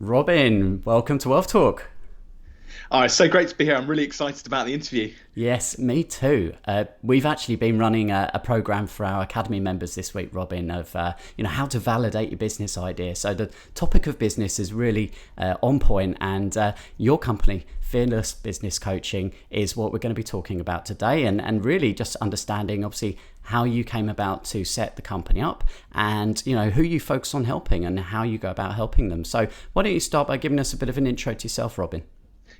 Robin, welcome to Wealth Talk. Oh, it's so great to be here. I'm really excited about the interview. Yes, me too. We've actually been running a program for our Academy members this week, Robin, of how to validate your business idea. So the topic of business is really on point, and your company, Fearless Business Coaching, is what we're going to be talking about today, and really just understanding, obviously, how you came about to set the company up, and who you focus on helping and how you go about helping them. So why don't you start by giving us a bit of an intro to yourself, Robin?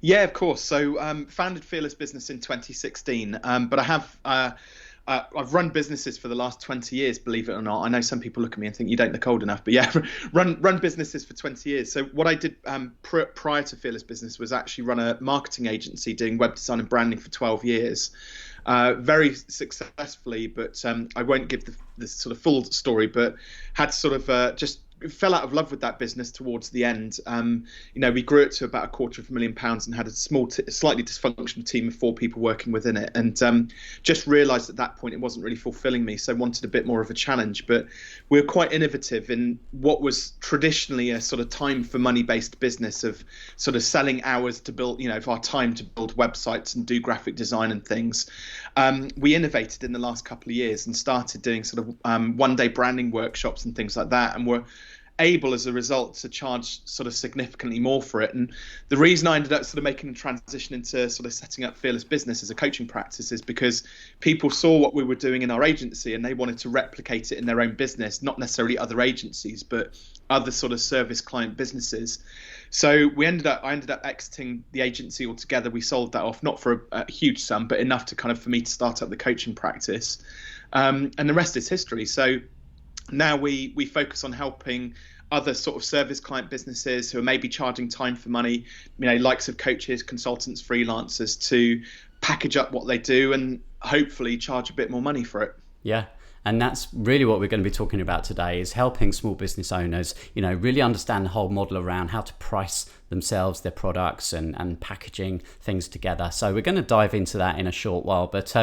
Yeah, of course. So, founded Fearless Business in 2016, but I've run businesses for the last 20 years. Believe it or not, I know some people look at me and think you don't look old enough, but yeah, run businesses for 20 years. So, what I did prior to Fearless Business was actually run a marketing agency doing web design and branding for 12 years. Very successfully, but I won't give the sort of full story, but had sort of just fell out of love with that business towards the end. We grew it to about £250,000 and had a slightly dysfunctional team of 4 people working within it, and just realised at that point it wasn't really fulfilling me, so wanted a bit more of a challenge. But we were quite innovative in what was traditionally a sort of time for money based business of sort of selling hours to build, for our time to build websites and do graphic design and things. We innovated in the last couple of years and started doing sort of one-day branding workshops and things like that, and were able as a result to charge sort of significantly more for it. And the reason I ended up sort of making the transition into sort of setting up Fearless Business as a coaching practice is because people saw what we were doing in our agency and they wanted to replicate it in their own business, not necessarily other agencies, but other sort of service client businesses. So I ended up exiting the agency altogether. We sold that off, not for a huge sum, but enough to kind of for me to start up the coaching practice. And the rest is history. So now we focus on helping other sort of service client businesses who are maybe charging time for money, likes of coaches, consultants, freelancers, to package up what they do and hopefully charge a bit more money for it. Yeah. And that's really what we're going to be talking about today, is helping small business owners, really understand the whole model around how to price themselves, their products, and packaging things together. So we're going to dive into that in a short while. But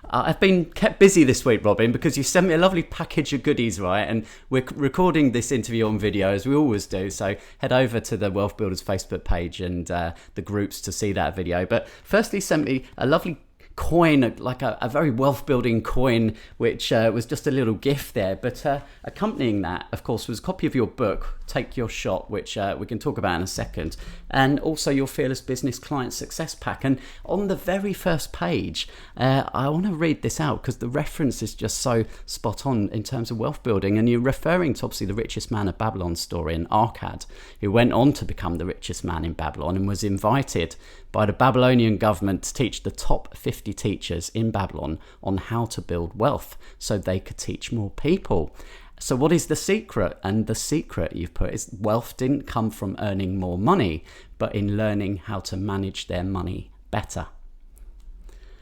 I've been kept busy this week, Robin, because you sent me a lovely package of goodies, right? And we're recording this interview on video, as we always do. So head over to the Wealth Builders Facebook page and the groups to see that video. But firstly, sent me a lovely coin, like a very wealth building coin, which was just a little gift there. But accompanying that, of course, was a copy of your book, Take Your Shot, which we can talk about in a second, and also your Fearless Business Client Success Pack. And on the very first page, I want to read this out because the reference is just so spot on in terms of wealth building. And you're referring to, obviously, the richest man of Babylon story in Arcad, who went on to become the richest man in Babylon and was invited by the Babylonian government to teach the top 50 teachers in Babylon on how to build wealth so they could teach more people. So what is the secret? And the secret you've put is wealth didn't come from earning more money, but in learning how to manage their money better.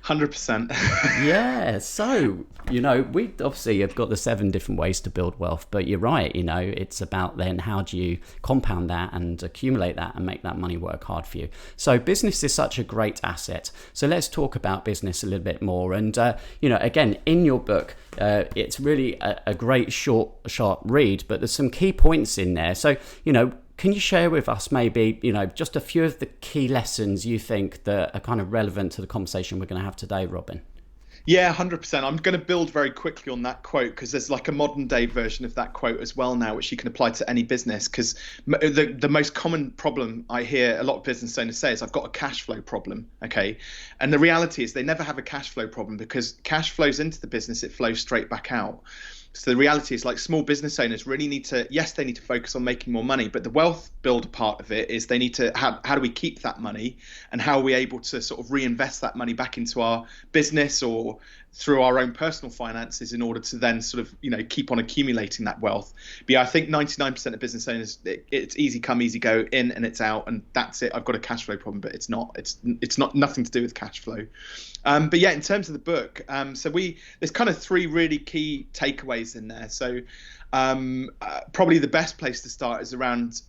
100%. Yeah, so, we obviously have got the 7 different ways to build wealth, but you're right, it's about then how do you compound that and accumulate that and make that money work hard for you. So business is such a great asset. So let's talk about business a little bit more. And, again, in your book, it's really a great short, sharp read, but there's some key points in there. So, can you share with us maybe, just a few of the key lessons you think that are kind of relevant to the conversation we're going to have today, Robin? Yeah, 100%. I'm going to build very quickly on that quote because there's like a modern day version of that quote as well now, which you can apply to any business. Because the most common problem I hear a lot of business owners say is, I've got a cash flow problem. Okay. And the reality is they never have a cash flow problem because cash flows into the business, it flows straight back out. So the reality is, like, small business owners really need to, yes, they need to focus on making more money, but the wealth builder part of it is they need to, how do we keep that money and how are we able to sort of reinvest that money back into our business or through our own personal finances in order to then sort of, keep on accumulating that wealth. But yeah, I think 99% of business owners, it's easy come, easy go, in and it's out, and that's it. I've got a cash flow problem, but it's not nothing to do with cash flow. But yeah, in terms of the book, there's kind of 3 really key takeaways in there. So probably the best place to start is around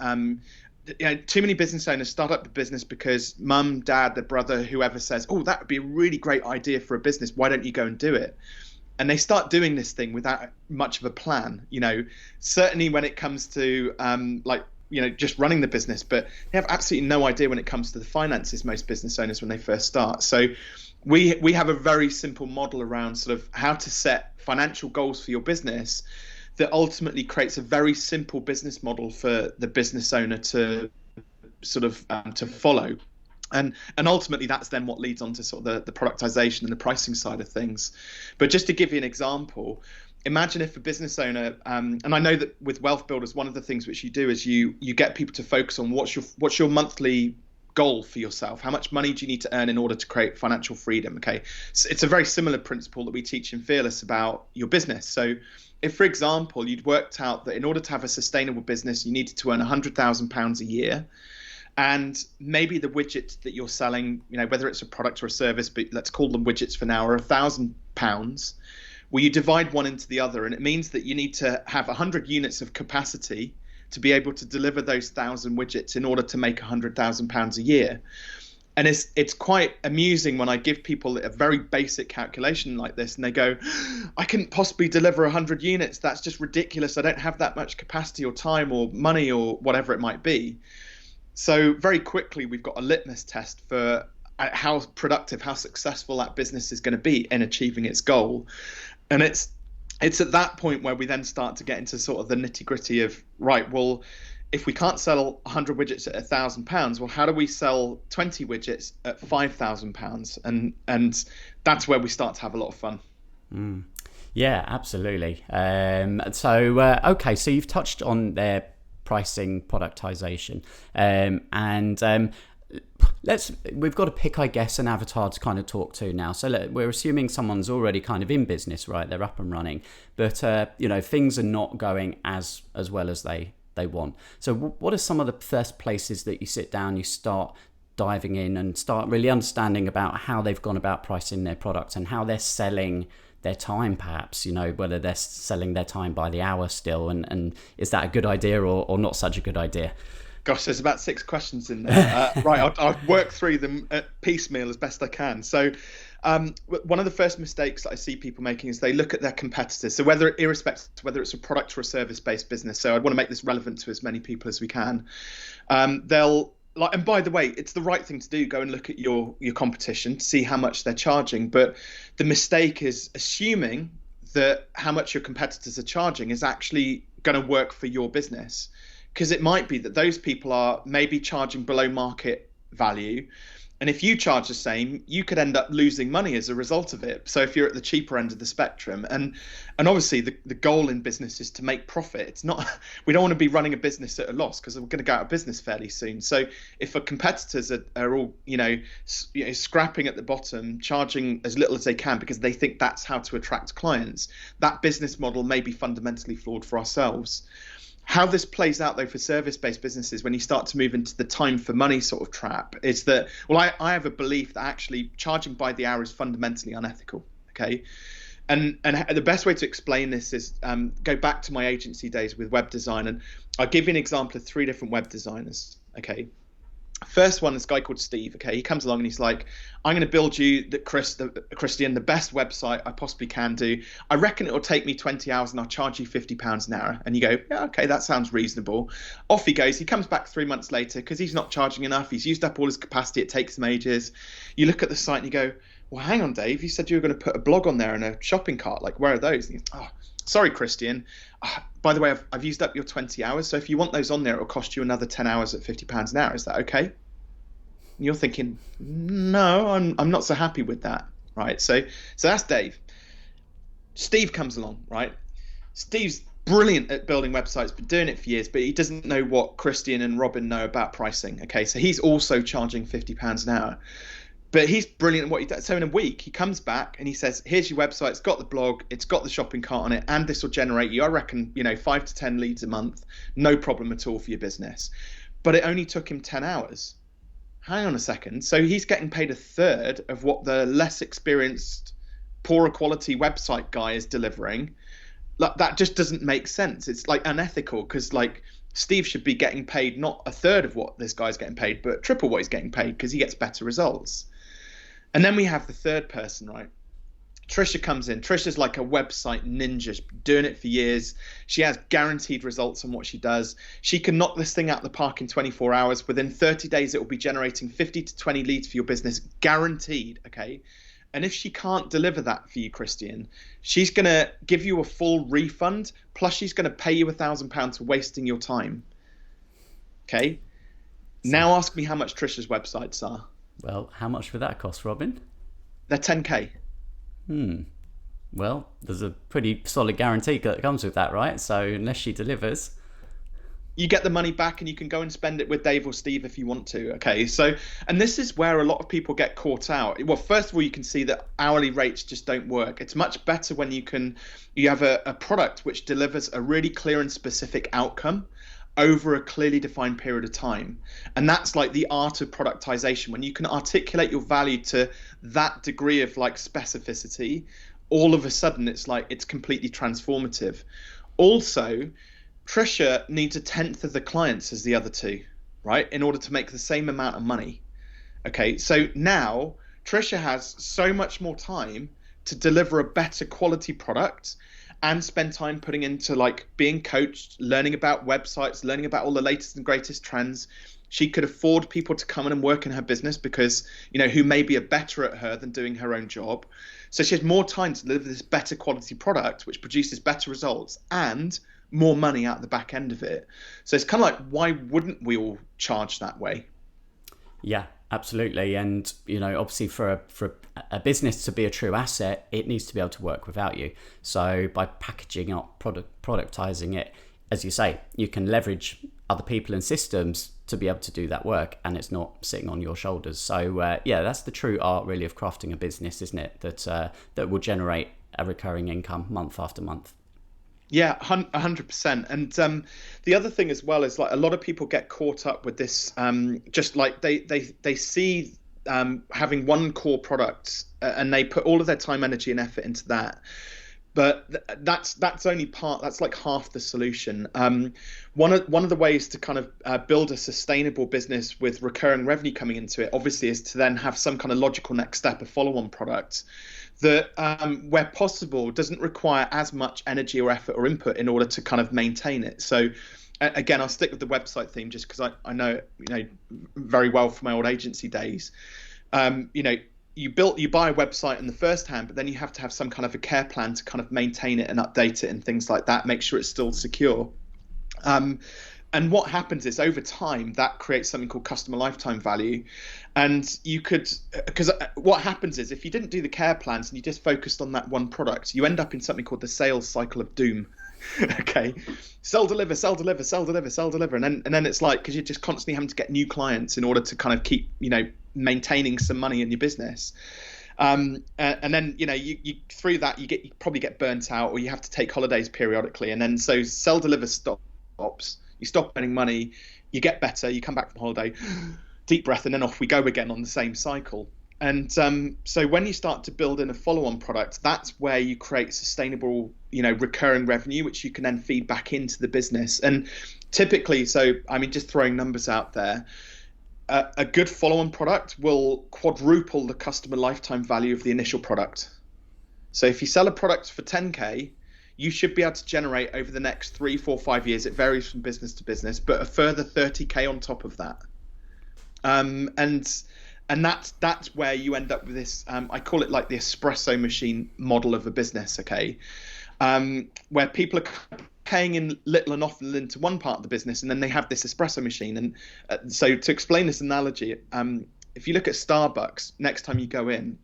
too many business owners start up a business because mum, dad, their brother, whoever says, oh, that would be a really great idea for a business. Why don't you go and do it? And they start doing this thing without much of a plan. Certainly when it comes to like just running the business, but they have absolutely no idea when it comes to the finances, most business owners, when they first start. So we have a very simple model around sort of how to set financial goals for your business that ultimately creates a very simple business model for the business owner to sort of to follow. And ultimately that's then what leads on to sort of the productization and the pricing side of things. But just to give you an example, imagine if a business owner, and I know that with WealthBuilders, one of the things which you do is you get people to focus on what's your monthly goal for yourself. How much money do you need to earn in order to create financial freedom? Okay, so it's a very similar principle that we teach in Fearless about your business. So if, for example, you'd worked out that in order to have a sustainable business, you needed to earn £100,000 a year, and maybe the widgets that you're selling, whether it's a product or a service, but let's call them widgets for now, are £1,000. Well, you divide one into the other, and it means that you need to have 100 units of capacity to be able to deliver those 1,000 widgets in order to make £100,000 a year. And it's quite amusing when I give people a very basic calculation like this, and they go, I couldn't possibly deliver 100 units. That's just ridiculous. I don't have that much capacity or time or money or whatever it might be. So very quickly, we've got a litmus test for how productive, how successful that business is going to be in achieving its goal. And it's at that point where we then start to get into sort of the nitty gritty of, right, well, if we can't sell 100 widgets at £1,000, well, how do we sell 20 widgets at £5,000? And that's where we start to have a lot of fun. Yeah, absolutely. Okay, so you've touched on their pricing, productization, we've got to pick, I guess, an avatar to kind of talk to now. So we're assuming someone's already kind of in business, right? They're up and running, but things are not going as well as they want. So what are some of the first places that you sit down, you start diving in and start really understanding about how they've gone about pricing their products and how they're selling their time, perhaps, whether they're selling their time by the hour still, and is that a good idea or not such a good idea? Gosh, there's about 6 questions in there. Right, I'll work through them piecemeal as best I can. So one of the first mistakes that I see people making is they look at their competitors. So irrespective of whether it's a product or a service-based business, so I want to make this relevant to as many people as we can. And by the way, it's the right thing to do. Go and look at your competition, see how much they're charging. But the mistake is assuming that how much your competitors are charging is actually going to work for your business. Because it might be that those people are maybe charging below market value. And if you charge the same, you could end up losing money as a result of it. So if you're at the cheaper end of the spectrum, and obviously the goal in business is to make profit. It's not, we don't want to be running a business at a loss because we're going to go out of business fairly soon. So if our competitors are all, scrapping at the bottom, charging as little as they can because they think that's how to attract clients, that business model may be fundamentally flawed for ourselves. How this plays out, though, for service-based businesses, when you start to move into the time for money sort of trap, is that, well, I have a belief that actually charging by the hour is fundamentally unethical, okay? And the best way to explain this is go back to my agency days with web design, and I'll give you an example of 3 different web designers, okay? First one, this guy called Steve, okay? He comes along and he's like, I'm going to build you, Christian, the best website I possibly can do. I reckon it'll take me 20 hours and I'll charge you £50 an hour. And you go, yeah, okay, that sounds reasonable. Off he goes. He comes back 3 months later because he's not charging enough. He's used up all his capacity. It takes him ages. You look at the site and you go, well, hang on, Dave. You said you were going to put a blog on there and a shopping cart. Like, where are those? And oh, sorry, Christian. By the way, I've used up your 20 hours. So if you want those on there, it'll cost you another 10 hours at £50 an hour. Is that okay? And you're thinking, no, I'm not so happy with that, right? So that's Dave. Steve comes along, right? Steve's brilliant at building websites, been doing it for years, but he doesn't know what Christian and Robin know about pricing, okay? So he's also charging £50 an hour. But he's brilliant at what he does. So in a week, he comes back and he says, here's your website. It's got the blog. It's got the shopping cart on it. And this will generate you, I reckon, 5 to 10 leads a month. No problem at all for your business. But it only took him 10 hours. Hang on a second. So he's getting paid a third of what the less experienced, poorer quality website guy is delivering. Like, that just doesn't make sense. It's like unethical because like Steve should be getting paid not a third of what this guy's getting paid, but triple what he's getting paid because he gets better results. And then we have the third person, right? Trisha comes in. Trisha's like a website ninja, she's been doing it for years. She has guaranteed results on what she does. She can knock this thing out the park in 24 hours. Within 30 days, it will be generating 50 to 20 leads for your business, guaranteed. Okay. And if she can't deliver that for you, Christian, she's going to give you a full refund. Plus, she's going to pay you £1,000 for wasting your time. Okay. Now ask me how much Trisha's websites are. Well, how much would that cost, Robin? They're 10K. Well, there's a pretty solid guarantee that comes with that, right? So unless she delivers, you get the money back and you can go and spend it with Dave or Steve if you want to. Okay. So, and this is where a lot of people get caught out. Well, first of all, you can see that hourly rates just don't work. It's much better when you have a product which delivers a really clear and specific outcome over a clearly defined period of time. And that's like the art of productization. When you can articulate your value to that degree of like specificity, all of a sudden it's completely transformative. Also, Trisha needs 1/10 of the clients as the other two, right? In order to make the same amount of money. Okay, so now Trisha has so much more time to deliver a better quality product and spend time putting into like being coached, learning about websites, learning about all the latest and greatest trends. She could afford people to come in and work in her business because, who maybe are better at her than doing her own job. So she has more time to deliver this better quality product, which produces better results and more money out the back end of it. So it's kind of like, why wouldn't we all charge that way? Yeah, absolutely. And, obviously for a business to be a true asset, it needs to be able to work without you. So by packaging up, productizing it, as you say, you can leverage other people and systems to be able to do that work, and it's not sitting on your shoulders. So that's the true art really of crafting a business, isn't it? That will generate a recurring income month after month. Yeah, 100%. And the other thing as well is like a lot of people get caught up with this, just like they see having one core product and they put all of their time, energy and effort into that. But that's only part. That's like half the solution. One of the ways to kind of build a sustainable business with recurring revenue coming into it, obviously, is to then have some kind of logical next step, a follow-on product that, where possible, doesn't require as much energy or effort or input in order to kind of maintain it. So, again, I'll stick with the website theme just because I know it very well from my old agency days. You buy a website in the first hand, but then you have to have some kind of a care plan to kind of maintain it and update it and things like that, make sure it's still secure. And what happens is over time that creates something called customer lifetime value. And because what happens is if you didn't do the care plans and you just focused on that one product, you end up in something called the sales cycle of doom. Okay, sell, deliver, sell, deliver, sell, deliver, sell, deliver, and then it's like, because you're just constantly having to get new clients in order to kind of keep maintaining some money in your business, and then you through that you probably get burnt out, or you have to take holidays periodically, and then so sell, deliver stops, you stop earning money, you get better, you come back from holiday, deep breath, and then off we go again on the same cycle. And so when you start to build in a follow-on product, that's where you create sustainable, recurring revenue, which you can then feed back into the business. And typically, just throwing numbers out there, a good follow-on product will quadruple the customer lifetime value of the initial product. So if you sell a product for 10K, you should be able to generate over the next 3, 4, 5 years, it varies from business to business, but a further 30K on top of that. And that's where you end up with this, I call it like the espresso machine model of a business, okay? Where people are paying in little and often into one part of the business, and then they have this espresso machine. And so to explain this analogy, if you look at Starbucks, next time you go in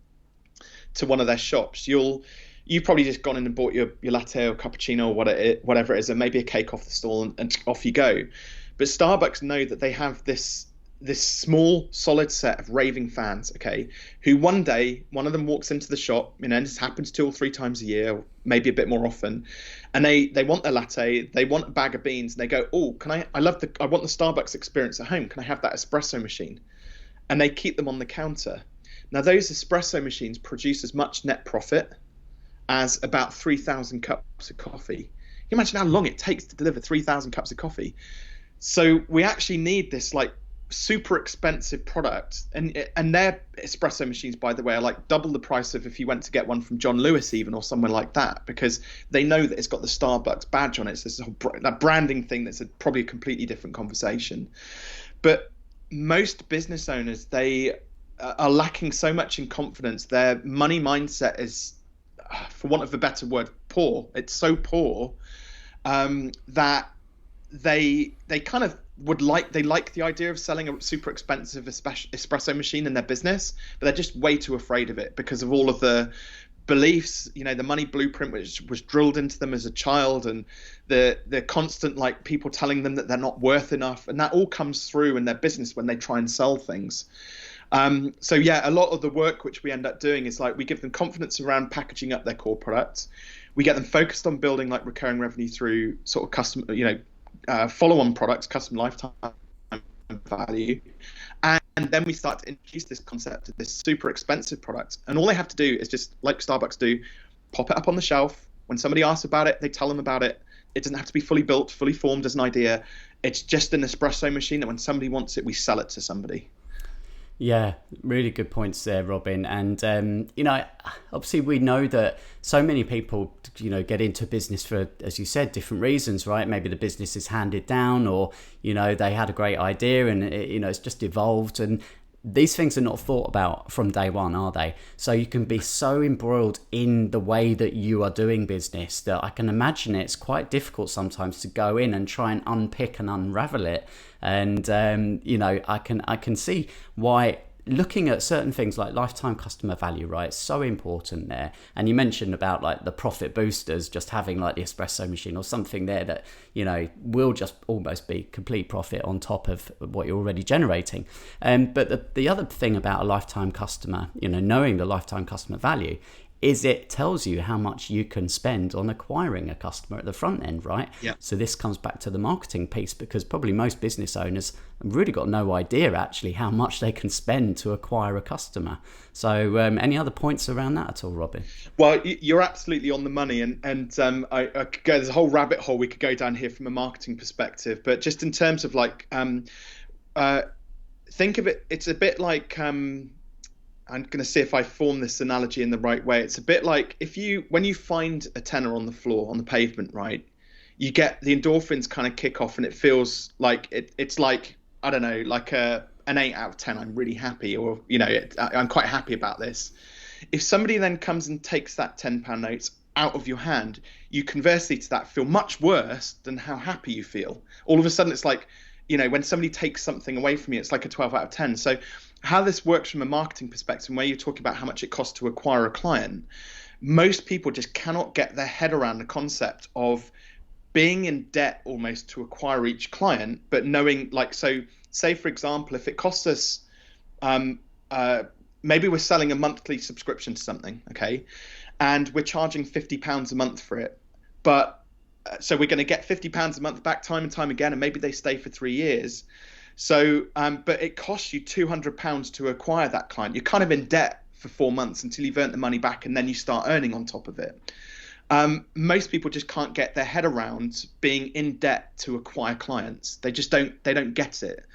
to one of their shops, you've probably just gone in and bought your latte or cappuccino or whatever it is, and maybe a cake off the stall, and off you go. But Starbucks know that they have this small solid set of raving fans, okay, who one day one of them walks into the shop, and this happens 2 or 3 times a year, or maybe a bit more often, and they want their latte, they want a bag of beans, and they go, oh, I want the Starbucks experience at home, can I have that espresso machine? And they keep them on the counter. Now those espresso machines produce as much net profit as about 3,000 cups of coffee. Can you imagine how long it takes to deliver 3,000 cups of coffee? So we actually need this like super expensive product, and their espresso machines, by the way, are like double the price of if you went to get one from John Lewis even, or somewhere like that, because they know that it's got the Starbucks badge on it. So this whole that branding thing that's probably a completely different conversation. But most business owners, they are lacking so much in confidence. Their money mindset is, for want of a better word, poor. It's so poor that they kind of like the idea of selling a super expensive espresso machine in their business, but they're just way too afraid of it because of all of the beliefs, the money blueprint which was drilled into them as a child, and the constant like people telling them that they're not worth enough, and that all comes through in their business when they try and sell things. So yeah, a lot of the work which we end up doing is like we give them confidence around packaging up their core products. We get them focused on building like recurring revenue through sort of custom, follow-on products, custom lifetime value. And then we start to introduce this concept of this super expensive product. And all they have to do is just, like Starbucks do, pop it up on the shelf. When somebody asks about it, they tell them about it. It doesn't have to be fully built, fully formed as an idea. It's just an espresso machine that when somebody wants it, we sell it to somebody. Yeah, really good points there, Robin. And, obviously we know that so many people, get into business for, as you said, different reasons, right? Maybe the business is handed down, or, they had a great idea and, it's just evolved. And these things are not thought about from day one, are they? So you can be so embroiled in the way that you are doing business that I can imagine it's quite difficult sometimes to go in and try and unpick and unravel it. And, I can see why looking at certain things like lifetime customer value, right, it's so important there. And you mentioned about like the profit boosters, just having like the espresso machine or something there that, will just almost be complete profit on top of what you're already generating. But the other thing about a lifetime customer, knowing the lifetime customer value, is it tells you how much you can spend on acquiring a customer at the front end, right? Yeah. So this comes back to the marketing piece, because probably most business owners have really got no idea actually how much they can spend to acquire a customer. So any other points around that at all, Robin? Well, you're absolutely on the money, and I could go, there's a whole rabbit hole we could go down here from a marketing perspective, but just in terms of like, think of it, it's a bit like, I'm going to see if I form this analogy in the right way. It's a bit like when you find a tenner on the floor, on the pavement, right, you get the endorphins kind of kick off, and it feels like it's like, I don't know, like an 8 out of 10. I'm really happy, or, I'm quite happy about this. If somebody then comes and takes that £10 note out of your hand, you conversely to that feel much worse than how happy you feel. All of a sudden, it's like, when somebody takes something away from you, it's like a 12 out of 10. So how this works from a marketing perspective, where you're talking about how much it costs to acquire a client, most people just cannot get their head around the concept of being in debt almost to acquire each client, but knowing, like, so say, for example, if it costs us, maybe we're selling a monthly subscription to something, okay, and we're charging £50 a month for it, but so we're going to get £50 a month back time and time again, and maybe they stay for 3 years. So, but it costs you £200 to acquire that client. You're kind of in debt for 4 months until you've earned the money back, and then you start earning on top of it. Most people just can't get their head around being in debt to acquire clients. They just don't get it.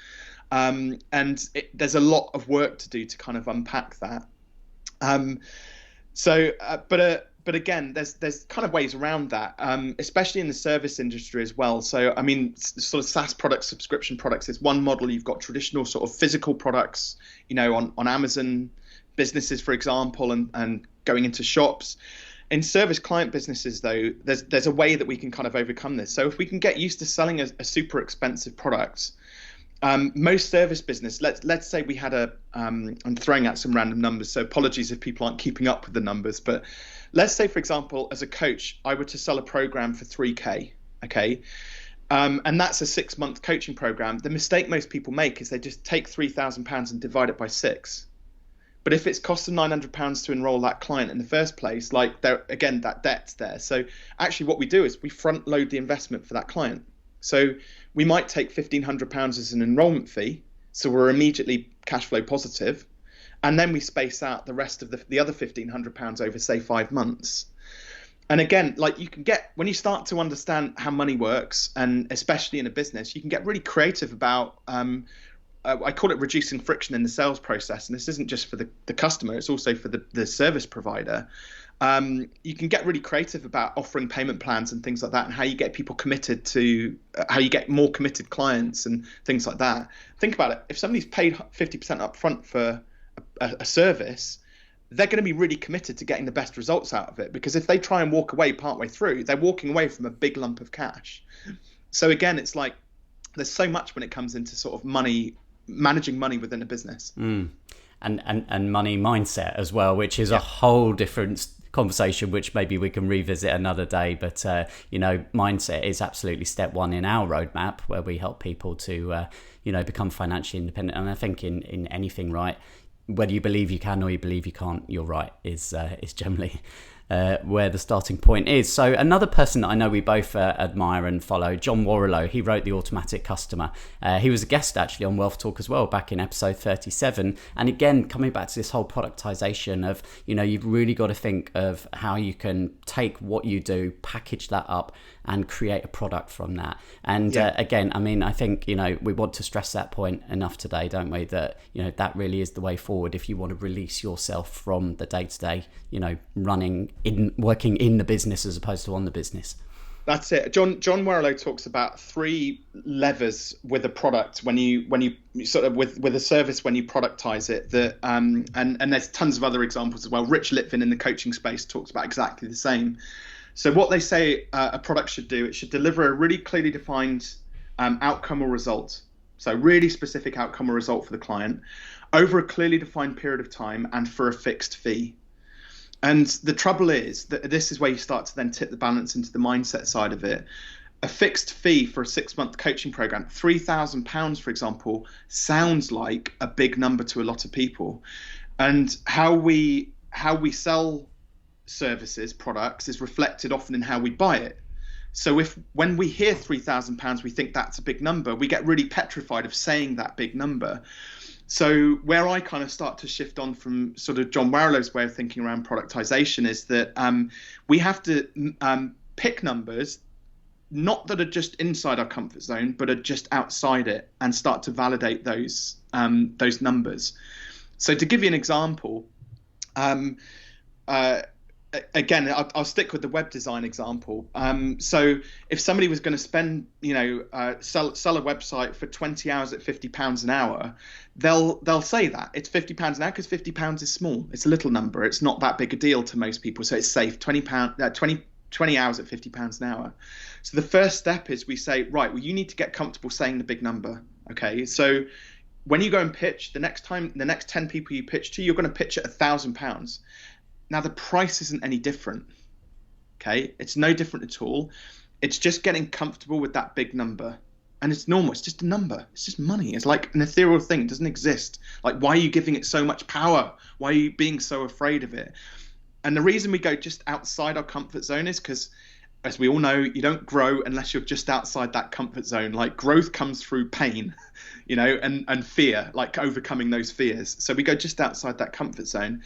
There's a lot of work to do to kind of unpack that. But again, there's kind of ways around that, especially in the service industry as well. So, I mean, sort of SaaS products, subscription products is one model. You've got traditional sort of physical products, on Amazon businesses, for example, and going into shops. In service client businesses, though, there's a way that we can kind of overcome this. So if we can get used to selling a super expensive product, most service business, let's say we had I'm throwing out some random numbers, so apologies if people aren't keeping up with the numbers, but let's say, for example, as a coach, I were to sell a program for 3K, okay? And that's a 6-month coaching program. The mistake most people make is they just take £3,000 and divide it by 6. But if it's cost them £900 to enroll that client in the first place, like again, that debt's there. So actually what we do is we front load the investment for that client. So we might take £1,500 as an enrollment fee, so we're immediately cash flow positive, and then we space out the rest of the other £1,500 over, say, 5 months. And again, like, you can get, when you start to understand how money works, and especially in a business, you can get really creative about I call it reducing friction in the sales process. And this isn't just for the customer, it's also for the service provider. You can get really creative about offering payment plans and things like that, and how you get people committed to, how you get more committed clients and things like that. Think about it. If somebody's paid 50% up front for a service, they're going to be really committed to getting the best results out of it, because if they try and walk away partway through, they're walking away from a big lump of cash. So again, it's like there's so much when it comes into sort of money, managing money within a business. And money mindset as well, which is a whole different conversation, which maybe we can revisit another day. But mindset is absolutely step one in our roadmap, where we help people to become financially independent. And I think in anything, right, whether you believe you can or you believe you can't, you're right, is generally where the starting point is. So another person that I know we both admire and follow, John Warrilow, he wrote The Automatic Customer. He was a guest actually on Wealth Talk as well back in episode 37. And again, coming back to this whole productization of, you've really got to think of how you can take what you do, package that up and create a product from that. And again, I mean, I think, we want to stress that point enough today, don't we? That, that really is the way forward if you want to release yourself from the day-to-day, working in the business as opposed to on the business. That's it. John Warrilow talks about 3 levers with a product when you sort of with a service when you productize it. That and there's tons of other examples as well. Rich Litvin in the coaching space talks about exactly the same. So what they say a product should do, it should deliver a really clearly defined outcome or result. So really specific outcome or result for the client over a clearly defined period of time and for a fixed fee. And the trouble is that this is where you start to then tip the balance into the mindset side of it. A fixed fee for a 6-month coaching program, £3,000, for example, sounds like a big number to a lot of people. And how we sell services, products, is reflected often in how we buy it. So when we hear £3,000, we think that's a big number, we get really petrified of saying that big number. So where I kind of start to shift on from sort of John Warrilow's way of thinking around productization is that we have to pick numbers, not that are just inside our comfort zone, but are just outside it, and start to validate those numbers. So to give you an example, again, I'll stick with the web design example. So if somebody was going to spend, sell a website for 20 hours at £50 an hour, they'll say that it's £50 an hour because £50 is small. It's a little number. It's not that big a deal to most people. So it's safe. 20 hours at £50 an hour. So the first step is we say, right, well, you need to get comfortable saying the big number. Okay. So when you go and pitch, the next 10 people you pitch to, you're going to pitch at £1,000. Now, the price isn't any different, okay? It's no different at all. It's just getting comfortable with that big number. And it's normal. It's just a number. It's just money. It's like an ethereal thing. It doesn't exist. Like, why are you giving it so much power? Why are you being so afraid of it? And the reason we go just outside our comfort zone is because, as we all know, you don't grow unless you're just outside that comfort zone. Like, growth comes through pain, and fear, like overcoming those fears. So we go just outside that comfort zone.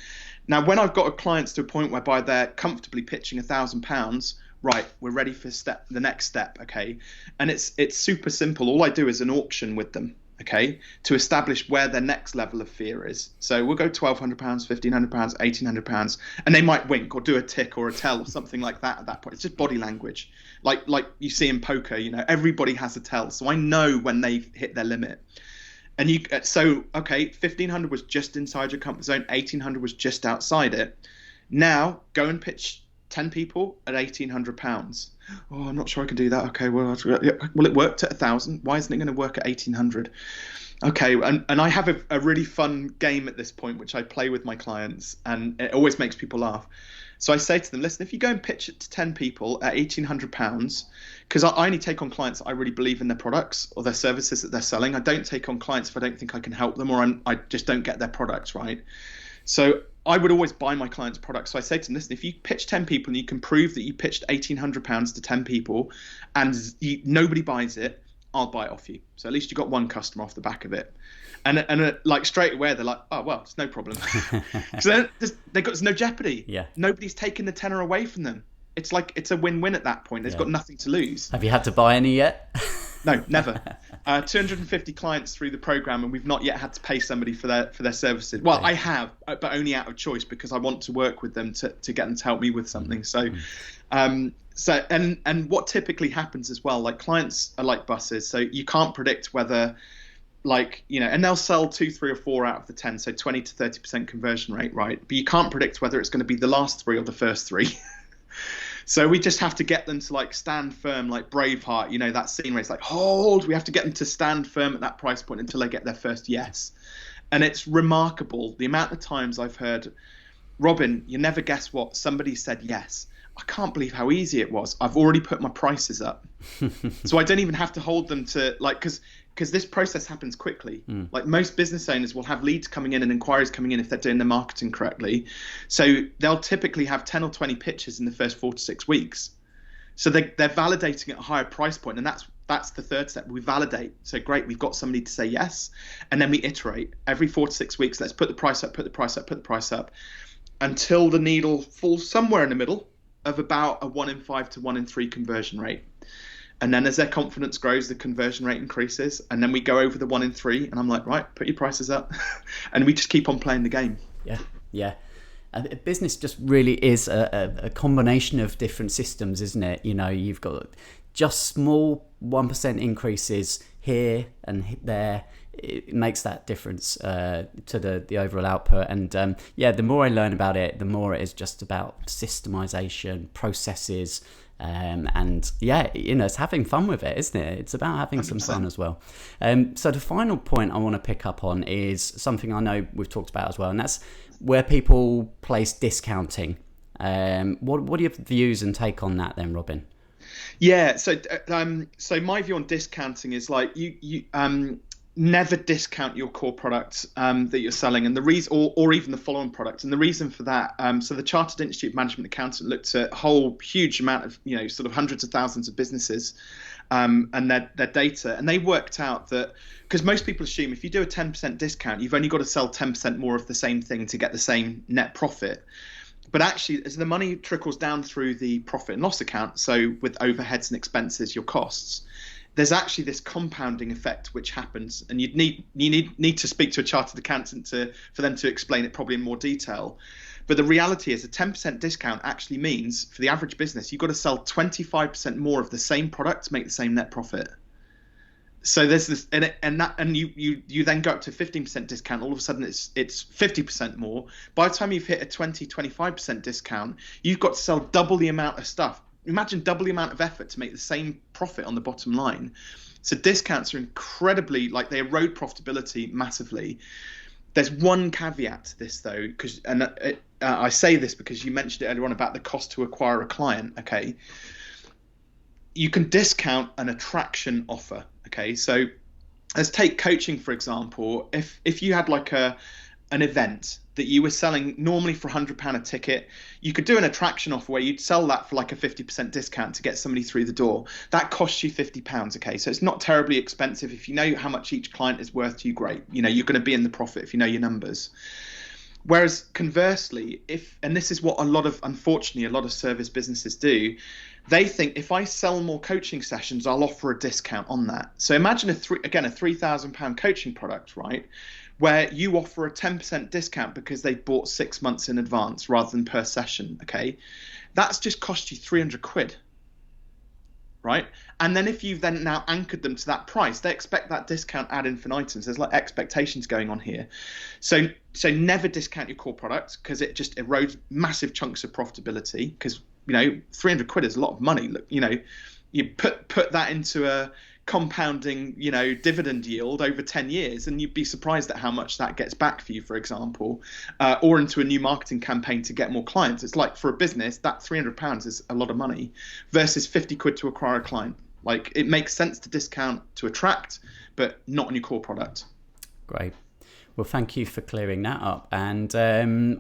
Now, when I've got clients to a point whereby they're comfortably pitching £1,000, right, we're ready for the next step, okay? And it's super simple. All I do is an auction with them, okay, to establish where their next level of fear is. So we'll go £1,200, £1,500, £1,800, and they might wink or do a tick or a tell or something like that at that point. It's just body language, like you see in poker. Everybody has a tell, so I know when they've hit their limit. And okay, 1,500 was just inside your comfort zone, 1,800 was just outside it. Now go and pitch 10 people at £1,800. Oh, I'm not sure I can do that. Okay, well, it worked at 1,000. Why isn't it going to work at 1,800? Okay, and I have a really fun game at this point, which I play with my clients, and it always makes people laugh. So I say to them, listen, if you go and pitch it to 10 people at £1,800, because I only take on clients that I really believe in their products or their services that they're selling. I don't take on clients if I don't think I can help them or I just don't get their products right. So I would always buy my clients' products. So I say to them, listen, if you pitch 10 people and you can prove that you pitched £1,800 to 10 people and nobody buys it, I'll buy it off you. So at least you got one customer off the back of it. And like straight away, they're like, oh, well, it's no problem. So there's no jeopardy. Yeah. Nobody's taken the tenner away from them. It's like it's a win-win at that point. They've got nothing to lose. Have you had to buy any yet? No, never. 250 clients through the program, and we've not yet had to pay somebody for their services. Well, I have, but only out of choice, because I want to work with them to get them to help me with something. So, and what typically happens as well, like clients are like buses, so you can't predict whether, like, and they'll sell 2, 3, or 4 out of the 10, so 20 to 30% conversion rate, right? But you can't predict whether it's going to be the last 3 or the first 3. So we just have to get them to like stand firm, like Braveheart, that scene where it's like, hold, we have to get them to stand firm at that price point until they get their first yes. And it's remarkable the amount of times I've heard, Robin, you never guess what, somebody said yes. I can't believe how easy it was. I've already put my prices up. So I don't even have to hold them to, like, because this process happens quickly. Like, most business owners will have leads coming in and inquiries coming in if they're doing their marketing correctly. So they'll typically have 10 or 20 pitches in the first 4 to 6 weeks. So they're validating at a higher price point, and that's the third step. We validate. So great, we've got somebody to say yes, and then we iterate every 4 to 6 weeks. Let's put the price up, put the price up, put the price up, until the needle falls somewhere in the middle of about a 1 in 5 to 1 in 3 conversion rate. And then as their confidence grows, the conversion rate increases. And then we go over the 1 in 3, and I'm like, right, put your prices up. And we just keep on playing the game. Yeah. And business just really is a combination of different systems, isn't it? You've got just small 1% increases here and there. It makes that difference to the overall output. And the more I learn about it, the more it is just about systemization, processes, and it's having fun with it, isn't it? It's about having 100%. Some fun as well. So the final point I want to pick up on is something I know we've talked about as well, and that's where people place discounting. What are your views and take on that then, Robin? Yeah, so my view on discounting is like you never discount your core product that you're selling, and the reason, or even the following product. And the reason for that, so the Chartered Institute of Management Accountant looked at a whole huge amount of, sort of hundreds of thousands of businesses and their data, and they worked out that, because most people assume if you do a 10% discount, you've only got to sell 10% more of the same thing to get the same net profit. But actually, as the money trickles down through the profit and loss account, so with overheads and expenses, your costs, there's actually this compounding effect which happens, and you need to speak to a chartered accountant for them to explain it probably in more detail. But the reality is a 10% discount actually means, for the average business, you've got to sell 25% more of the same product to make the same net profit. So there's this, and you then go up to 15% discount. All of a sudden, it's 50% more. By the time you've hit a 25% discount, you've got to sell double the amount of stuff. Imagine double the amount of effort to make the same profit on the bottom line. So discounts are incredibly, like, they erode profitability massively. There's one caveat to this though, because I say this because you mentioned it earlier on about the cost to acquire a client. Okay, you can discount an attraction offer. Okay, so let's take coaching for example. If you had like an event that you were selling normally for £100 a ticket, you could do an attraction offer where you'd sell that for like a 50% discount to get somebody through the door. That costs you £50. Okay, so it's not terribly expensive. If you know how much each client is worth to you, great. You're going to be in the profit if you know your numbers. Whereas conversely, and this is what unfortunately a lot of service businesses do, they think if I sell more coaching sessions, I'll offer a discount on that. So imagine a £3,000 coaching product, right, where you offer a 10% discount because they bought 6 months in advance rather than per session. Okay, that's just cost you £300, right? And then if you've then now anchored them to that price, they expect that discount ad infinitum. There's like expectations going on here. So never discount your core product, because it just erodes massive chunks of profitability. Because £300 is a lot of money. Look, you put that into a compounding dividend yield over 10 years, and you'd be surprised at how much that gets back for you, for example, or into a new marketing campaign to get more clients. It's like, for a business, that £300 is a lot of money versus £50 to acquire a client. Like, it makes sense to discount to attract, but not on your core product. Great. Well, thank you for clearing that up. And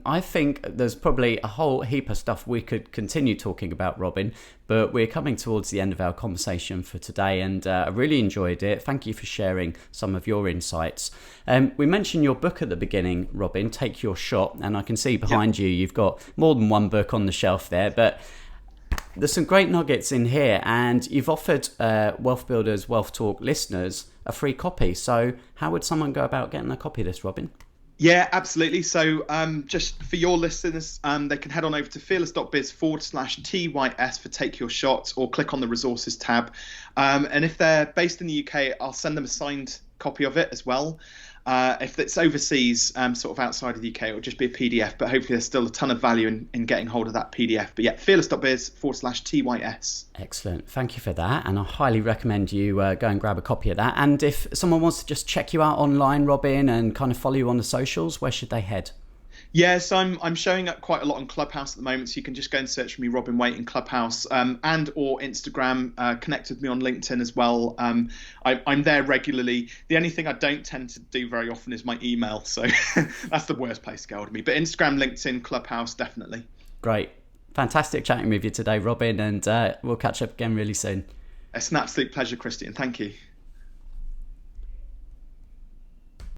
I think there's probably a whole heap of stuff we could continue talking about, Robin, but we're coming towards the end of our conversation for today, and I really enjoyed it. Thank you for sharing some of your insights. We mentioned your book at the beginning, Robin, Take Your Shot, and I can see behind you, you've got more than one book on the shelf there, but There's some great nuggets in here, and you've offered Wealth Builders, Wealth Talk listeners a free copy. So how would someone go about getting a copy of this, Robin? Yeah, absolutely. So just for your listeners, they can head on over to fearless.biz/TYS for Take Your Shot, or click on the resources tab. And if they're based in the UK, I'll send them a signed copy of it as well. If it's overseas, sort of outside of the UK, it'll just be a PDF, but hopefully there's still a ton of value in getting hold of that PDF. But yeah, fearless.biz/TYS. Excellent. Thank you for that. And I highly recommend you go and grab a copy of that. And if someone wants to just check you out online, Robin, and kind of follow you on the socials, where should they head? Yeah, so I'm showing up quite a lot on Clubhouse at the moment, so you can just go and search for me, Robin Waite, in Clubhouse, and or Instagram. Connect with me on LinkedIn as well. I'm there regularly. The only thing I don't tend to do very often is my email, so that's the worst place to get hold of me. But Instagram, LinkedIn, Clubhouse, definitely. Great. Fantastic chatting with you today, Robin, and we'll catch up again really soon. It's an absolute pleasure, Christian. Thank you.